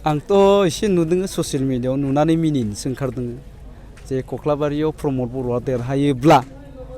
आंथ' एसे नुदों ससियेल मिडियायाव नुनानै मिनिनोसो ओंखारदों जे कख्लाबारियाव प्रमद बर'आ देरहायोब्ला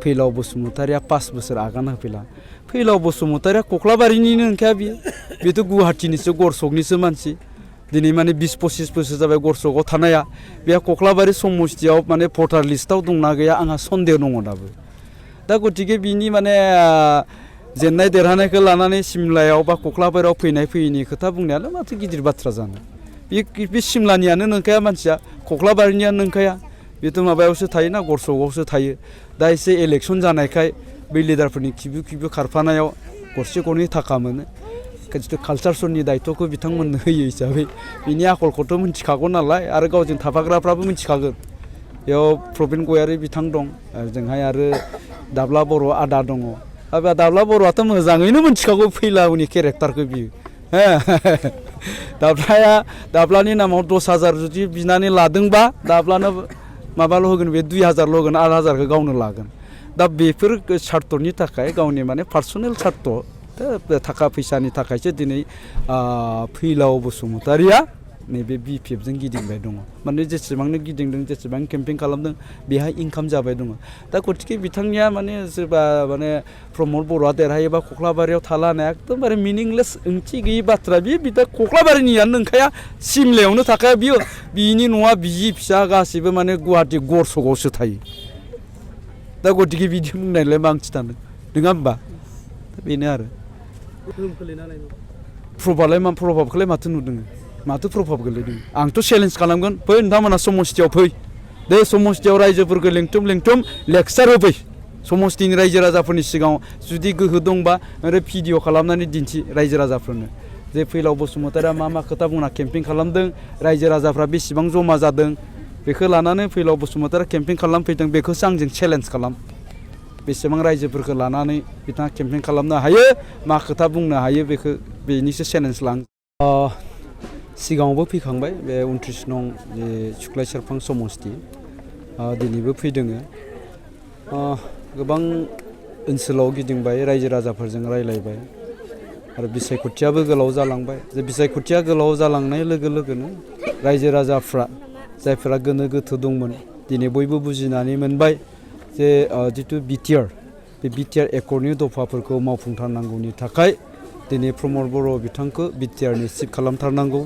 फैलाव बसुमतारिया 5 बोसोर आगान होफैला फैलाव बसुमतारिया कख्लाबारिनिनो नंखाया बेथ' गुवाहाटीनिसो गरसकनिसो मानसि दिनै माने 20-25 बोसोर जाबाय गरसकआव थानाया बेहा कख्लाबारि समस्तियाव माने भटार लिस्टआव दंना गैया आंहा सन्देह दङ दाबो दा गतिके बिनि माने जेन्नाय देरहानायखौ लानानै सिमलायाव बा कख्लाबारियाव फैनाय फैयैनि खोथा बुंनायानो माथो गिदिर बाथ्रा जानो बे सिमलानियानो नंखाया मानसिया कख्लाबारिनियानो नंखाया बेथ' माबायावसो थायोना गरसकआवसो थायो दा एसे इलेक्सन जानायखाय बै लिडारफोरनि खिबु खारफानायाव गरसे गरनै थाखा मोनो जितु कालचारसनि दायित्वखौ बिथांमोननो होयो हिसाबै बिनि आखलखौथ' मिथिखागौ नालाय आरो गावजों थाफाग्राफ्राबो मिथिखागोन बेयाव प्रबिन गयारि बिथां दं जोंहाय आरो दाब्ला बर' आदा दङ आरो दाब्ला बर'आथ' मोजाङैनो मिथिखागौ फैलावनि केरेक्टारखौ बियो दाब्लानि नामाव 10,000 जुदि बिनानै लादोंबा दाब्लानो माबाल' होगोन बे 2,000 होगोन 8,000खौ गावनो लागोन दा बेफोर सार्थनि थाखाय गावनि माने पार्सनेल सार्थ थाखा फैसानि थाखायसो दिनै फैलाव बसुमतारिया नैबे BPFजों गिदिंबाय दङ माने जेसेबांनो गिदिंदों जेसेबां केम्पिं खालामदों बेहा इनकाम जाबाय दङ दा गतिके बिथांनिया माने सोरबा माने प्रमद बर'आ देरहायोबा कख्लाबारियाव थाला होननाया एकदमबारे मिनिंलेस ओंथि गैयि बाथ्रा बिदा कख्लाबारिनियानो नंखाया सिमलायावनो थाखाया बिनि न'आ बिसि फिसा गासिबो माने गुवाहाटी गरसकआवसो थायो दा गतिके बिदि बुंनायलाय मा ओंथि थानो नङा होमबा बेनो आरो प्रभाबखौलाय माथो नुदों माथो प्रभाब गोलैदों आंथ' चेलेन्ज खालामगोन फै नोंथांमोना समस्तियाव फै दे समस्तियाव रायजोफोरखौ लेंथुम लेक्सार होफै समस्तिनि रायजो राजाफोरनि सिगाङाव जुदि गोहो दंबा आरो भिडिअ खालामनानै दिन्थि रायजो राजाफोरनो जे फैलाव बसुमतारिया मा खोथा बुंना केम्पिं खालामदों रायजो राजाफ्रा बेसेबां जमा जादों बेखौ लानानै फैलाव बसुमतारिया केम्पिं खालामफैदों बेखौसो आंजों चेलेन्ज खालाम बेसेबां रायजोफोरखौ लानानै बिथाङा केम्पिं खालामनो हायो मा खोथा बुंनो हायो बेनिसो चेलेन्ज लां सिगाङावबो फैखांबाय बे 29 नं जे सुख्लाय सेरफां समस्ति दिनैबो फैदों गोबां ओनसोलाव गिदिंबाय रायजो राजाफोरजों रायलायबाय आरो बिसायख'थियाबो गोलाव जालांबाय जे बिसायख'थिया गोलाव जालांनाय लोगो लोगोनो रायजो राजाफ्रा जायफोरा गोनो गोथो दंमोन दिनै बयबो बुजिनानै मोनबाय जे जितु BTR बे BTR एकर्डनि दफाफोरखौ मावफुंथारनांगौनि थाखाय दिनै प्रमद बर' बिथांखौ BTRनि चिफ खालामथारनांगौ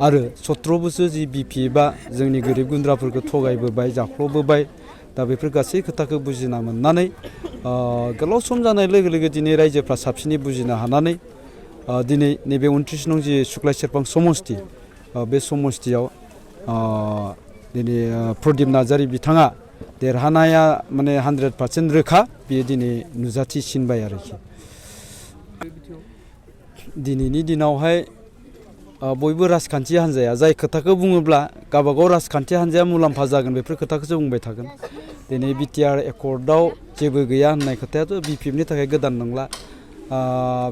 आरो 17 बोसोर जि BPFआ जोंनि गोरिब गुन्द्राफोरखौ थगायबोबाय जाख्ल'बोबाय दा बेफोर गासै खोथाखौ बुजिना मोननानै गोलाव सम जानाय लोगो लोगो दिनै रायजोफ्रा साबसिनै बुजिनो हानानै दिनै नैबे 29 नं जि सुख्लाय सेरफां समस्ति बे समस्तियाव दिनै प्रदीप नार्जारी बिथाङा देरहानाया माने 100% रोखा बेयो दिनै नुजाथिसिनबाय आरोखि दिनैनि दिनावहाय बयबो राजखान्थि हान्जाया जाय खोथाखौ बुङोब्ला गावबागाव राजखान्थि हान्जाया मुलाम्फा जागोन बेफोर खोथाखौसो बुंबाय थागोन दिनै BTR एकर्डआव जेबो गैया होननाय खोथायाथ' BPFनि थाखाय गोदान नंला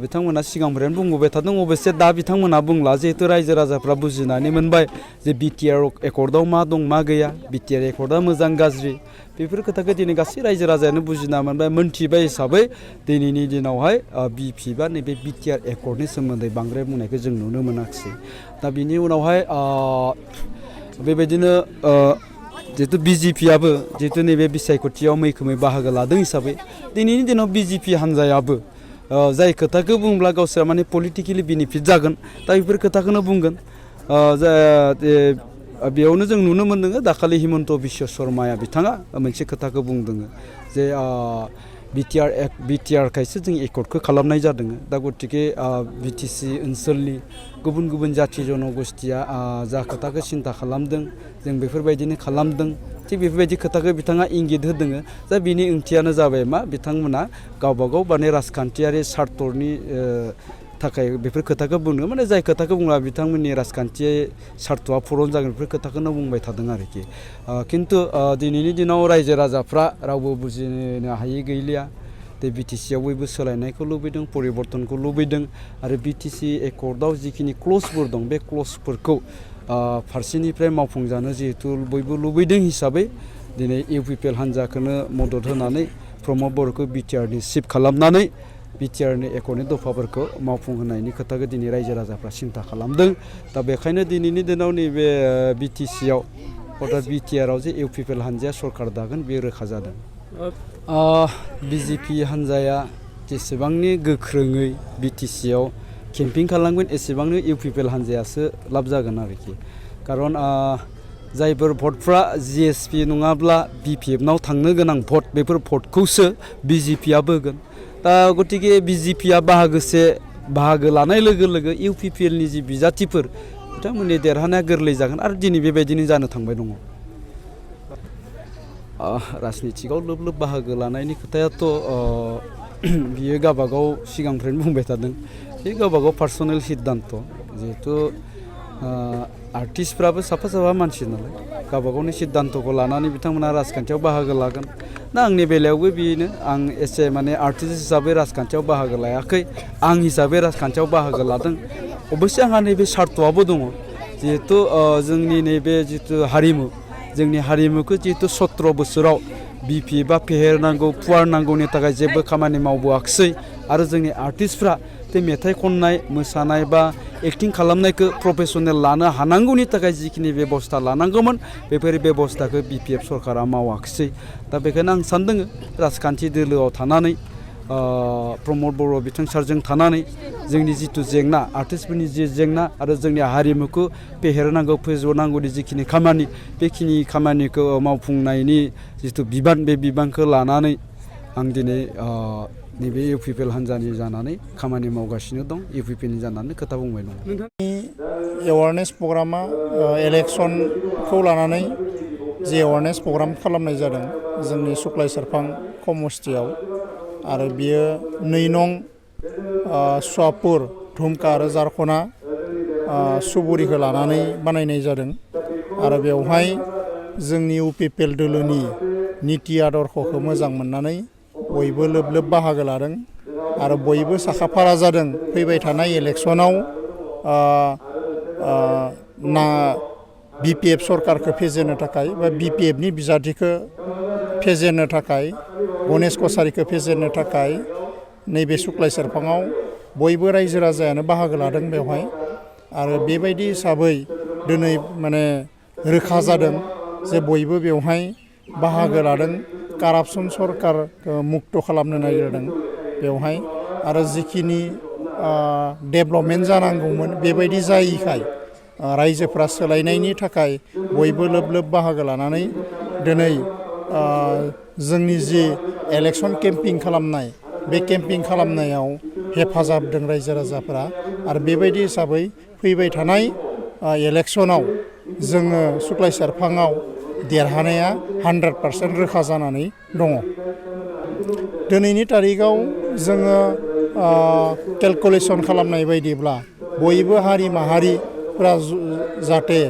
बिथांमोना सिगांनिफ्रायनो बुंबोबाय थादों अबयसे दा बिथांमोना बुंला जिहेतु रायजो राजाफ्रा बुजिनानै मोनबाय जे BTR एकर्डआव मा दं मा गैया BTR एकर्डआ मोजां गाज्रि बेफोर खोथाखौ दिनै गासै रायजो राजायानो बुजिना मोनबाय मोनथिबाय हिसाबै दिनैनि दिनावहाय BPFआ नैबे BTR एकर्डनि सोमोन्दै बांद्राय बुंनायखौ जों नुनो मोनाखिसै दा बिनि उनावहाय बेबायदिनो जिहेतु BJPआबो जिहेतु नैबे बिसायख'थियाव मैखोमै बाहागो लादों हिसाबै दिनैनि दिनाव BJP हान्जायाबो जाय खोथाखौ बुंब्ला गावसोरा माने पलिटिकेलि बेनिफिट जागोन दा बेफोर खोथाखौनो बुंगोन बेयावनो जों नुनो मोन्दों दाखालि हिमन्त बिश्व शर्माया बिथाङा मोनसे खोथाखौ बुंदों जे BTR खायसो जों एकर्डखौ खालामनाय जादों दा गतिके BTC ओनसोलनि गुबुन गुबुन जाथि जन'गोष्ठिया जा खोथाखौ सिन्था खालामदों जों बेफोरबायदिनो खालामदों थिग बेफोरबायदि खोथाखौ बिथाङा इंगित होदों दा बिनि ओंथियानो जाबाय मा बिथांमोना गावबागाव माने राजखान्थियारि सार्थनि थाखाय बेफोर खोथाखौ बुंनो माने जाय खोथाखौ बुङा बिथांमोननि राजखान्थि सार्थआ फुरन जागोन बेफोर खोथाखौनो बुंबाय थादों आरोखि खिन्थु दिनैनि दिनाव रायजो राजाफ्रा रावबो बुजिनो हायै गैलिया दा BTCआव बयबो सोलायनायखौ लुबैदों परिबर्तनखौ लुबैदों आरो BTC एकर्डआव जिखिनि क्लजफोर दं बे क्लजफोरखौ फारसेनिफ्राय मावफुंजानो जिहेतु बयबो लुबैदों हिसाबै दिनै UPPL हान्जाखौनो मदद होनानै प्रमद बर'खौ BTRनि चिफ खालामनानै बिटिआरनि एक'नि दफाफोरखौ मावफुंहोनायनि खोथाखौ दिनै रायजो राजाफ्रा सिन्था खालामदों दा बेखायनो दिनैनि दिनाव नैबे बिटिसिआव अर्थात बिटिआरआव जे इउपिपिएल हानजाया सरकार दागोन बे रोखा जादों बिजेपि हानजाया जेसेबांनि गोख्रोङै बिटिसिआव केम्पिं खालामगोन एसेबांनो इउपिपिएल हानजायासो लाब जागोन आरोखि खारन जायफोर भटफ्रा जिएसपि नङाब्ला बिपिएफनाव थांनो गोनां भट बेफोर भटखौसो बिजेपिआ बोगोन दा गतिके बिजेपिआ बाहागो लानाय लोगो लोगो इउपिपिएलनि जि बिजाथिफोर बिथांमोननि देरहानाया गोरलै जागोन आरो दिनै बेबायदिनो जानो थांबाय दङ राजनितिकआव लोब लोब बाहागो लानायनि खोथायाथ' बियो गावबागाव सिगांनिफ्रायनो बुंबाय थादों बे गावबागाव पार्सनेल सिद्धान्त जिहेतु आर्टिस्टफ्राबो साफा साफा मानसि नालाय गावबागावनि सिद्धान्तखौ लानानै बिथांमोना राजखान्थियाव बाहागो लागोन दा आंनि बेलायावबो बेनो आं एसे माने आर्टिस्ट हिसाबै राजखान्थियाव बाहागो लायाखै आं हिसाबै राजखान्थियाव बाहागो लादों अबयसे आंहा नैबे सार्थआबो दङ जिहेतु जोंनि नैबे जितु हारिमु जोंनि हारिमुखौ जिहेतु 17 बोसोराव बिपिएफआ फेहेरनांगौ फुवारनांगौनि थाखाय जेबो खामानि मावबोआखिसै आरो जोंनि आर्टिस्टफ्रा बे मेथाइ खननाय मोसानाय बा एक्टिं खालामनायखौ प्रफेसनेल लानो हानांगौनि थाखाय जिखिनि बेबस्था लानांगौमोन बेफोर बेबस्थाखौ बिपिएफ सरकारा मावाखिसै दा बेखायनो आं सानदों राजखान्थि दोलोआव थानानै प्रमद बर' बिथां सारजों थानानै जोंनि जिथु जेंना आर्टिस्टफोरनि जि जेंना आरो जोंनि हारिमुखौ फेहेरनांगौ फोजौनांगौनि जिखिनि खामानि बेखिनि खामानिखौ मावफुंनायनि जिथु बिबान बे बिबानखौ लानानै आं दिनै नैबे इउपिपिएल हानजानि जानानै खामानि मावगासिनो दं इउपिपिएलनि जानानै खोथा बुंबाय दं नोंथांनि एवारनेस प्रग्रामा इलेक्सनखौ लानानै जे एवारनेस प्रग्राम खालामनाय जादों जोंनि सुक्लाय सेरफां समस्थियाव आरो बियो 2 नं सुवापुर धुमका आरो जारखना सुबुरिखौ लानानै बानायनाय जादों आरो बेवहाय जोंनि इउपिपिएल दोलोनि निति आदर्शखौ मोजां मोननानै बयबो लोब लोब बाहागो लादों आरो बयबो साखाफारा जादों फैबाय थानाय इलेक्सनाव बिपिएफ सरकारखौ फेजेननो थाखाय बा बिपिएफनि बिजाथिखौ फेजेननो थाखाय गणेश कछारिखौ फेजेननो थाखाय नैबे सुक्लाय सेरफाङाव बयबो रायजो राजायानो बाहागो लादों बेवहाय आरो बेबायदि हिसाबै दिनै माने रोखा जादों जे बयबो बेवहाय बाहागो लादों कारापसन सरकारखौ मुक्त खालामनो नागिरदों बेवहाय आरो जिखिनि डेभेलपमेन्ट जानांगौमोन बेबायदि जायैखाय रायजोफ्रा सोलायनायनि थाखाय बयबो लोब लोब बाहागो लानानै दिनै जोंनि जि इलेक्सन केम्पिं खालामनाय बे केम्पिं खालामनायाव हेफाजाब होदों रायजो राजाफ्रा आरो बेबायदि हिसाबै फैबाय थानाय इलेक्सनाव जोङो सुक्लाय सेरफाङाव देरहानाया 100% रोखा जानानै दङ दिनैनि तारिखाव जोङो केलकुलेसन खालामनाय बायदिब्ला बयबो हारि माहारिफ्रा जाहाथे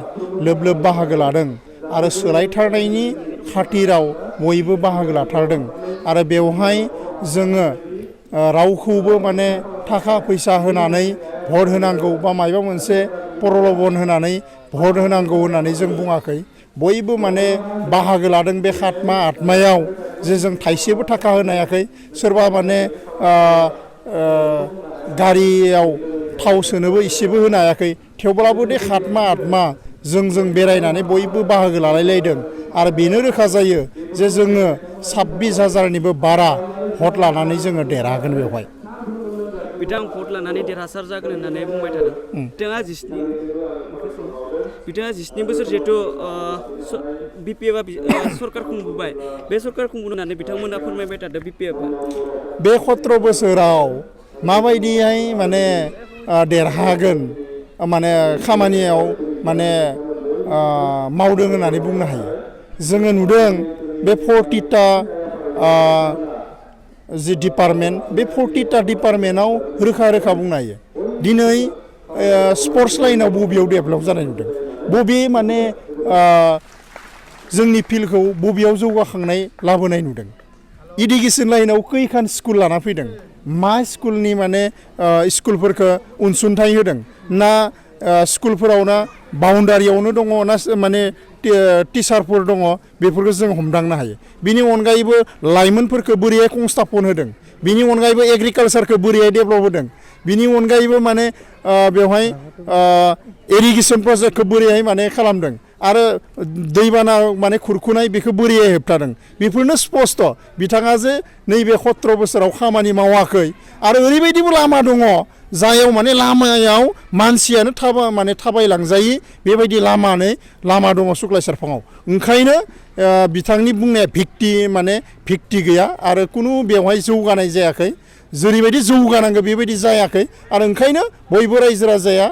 लोब लोब बाहागो लादों आरो सोलायथारनायनि खाथिराव बयबो बाहागो लाथारदों आरो बेवहाय जोङो रावखौबो माने थाखा फैसा होनानै भट होनांगौ बा माबा मोनसे प्रल'भन होनानै भट होनांगौ होननानै जों बुङाखै बयबो माने बाहागो लादों बे खातमा आत्मायाव जे जों थाइसेबो थाखा होनायाखै सोरबा माने गारियाव थाव सोनोबो इसेबो होनो हायाखै थेवब्लाबो बे खातमा आत्मा जों बेरायनानै बयबो बाहागो लालायलायदों आरो बेनो रोखा जायो जे जोङो 26,000निबो बारा भट लानानै जोङो देरहागोन बेवहाय बिथां भट लानानै देरहासार जागोन होननानै बुंबाय थादों बिथाङा 17 बोसोर जिहेतु बिपिएफआ सरकार खुंबोबाय बे सरकार खुंबोनानै बिथांमोना फोरमायबाय थादों बिपिएफआ बे 17 बोसोराव माबायदिहाय माने देरहागोन माने खामानियाव माने मावदों होननानै बुंनो हायो जोङो नुदों बे 40टा जि डिपार्टमेन्ट बे 40टा डिपार्टमेन्टआव रोखा रोखा बुंनो हायो दिनै स्पर्ट्स लाइनाव बबेयाव डेभेलप जानाय नुदों बबे माने जोंनि फिल्डखौ बबेयाव जौगाखांनाय लाबोनाय नुदों इडुकेसन लाइनाव खैखान स्कुल लाना फैदों मा स्कुलनि माने स्कुलफोरखौ अनसुंथाइ होदों ना स्कुलफोराव ना बाउन्डारियावनो दङ ना माने टिचारफोर दङ बेफोरखौ जों हमदांनो हायो बिनि अनगायैबो लाइमोनफोरखौ बोरैहाय संस्थापन होदों बिनि अनगायैबो एग्रिकालसारखौ बोरैहाय डेभेलप होदों बिनि अनगायैबो माने बेवहाय इरिगेसन प्रजेक्टखौ बोरैहाय माने खालामदों आरो दैबाना माने खुरखुनाय बेखौ बोरैहाय होबथादों बेफोरनो स्पस्ट बिथाङा जे नैबे 17 बोसोराव खामानि मावाखै आरो ओरैबायदिबो लामा दङ जायाव माने लामायाव मानसियानो थाबायलांजायि बेबायदि लामा दङ सुक्लाय सेरफाङाव ओंखायनो बिथांनि बुंनाया भिक्ति गैया आरो कुनु बेवहाय जौगानाय जायाखै जेरैबायदि जौगानांगौ बेबायदि जायाखै आरो ओंखायनो बयबो रायजो राजाया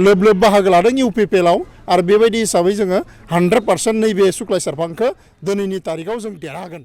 लोब लोब बाहागो लादों इउपिपिएलआव आरो बेबायदि हिसाबै जोङो 100% नैबे सुक्लाय सेरफांखौ दिनैनि तारिखाव जों देरहागोन।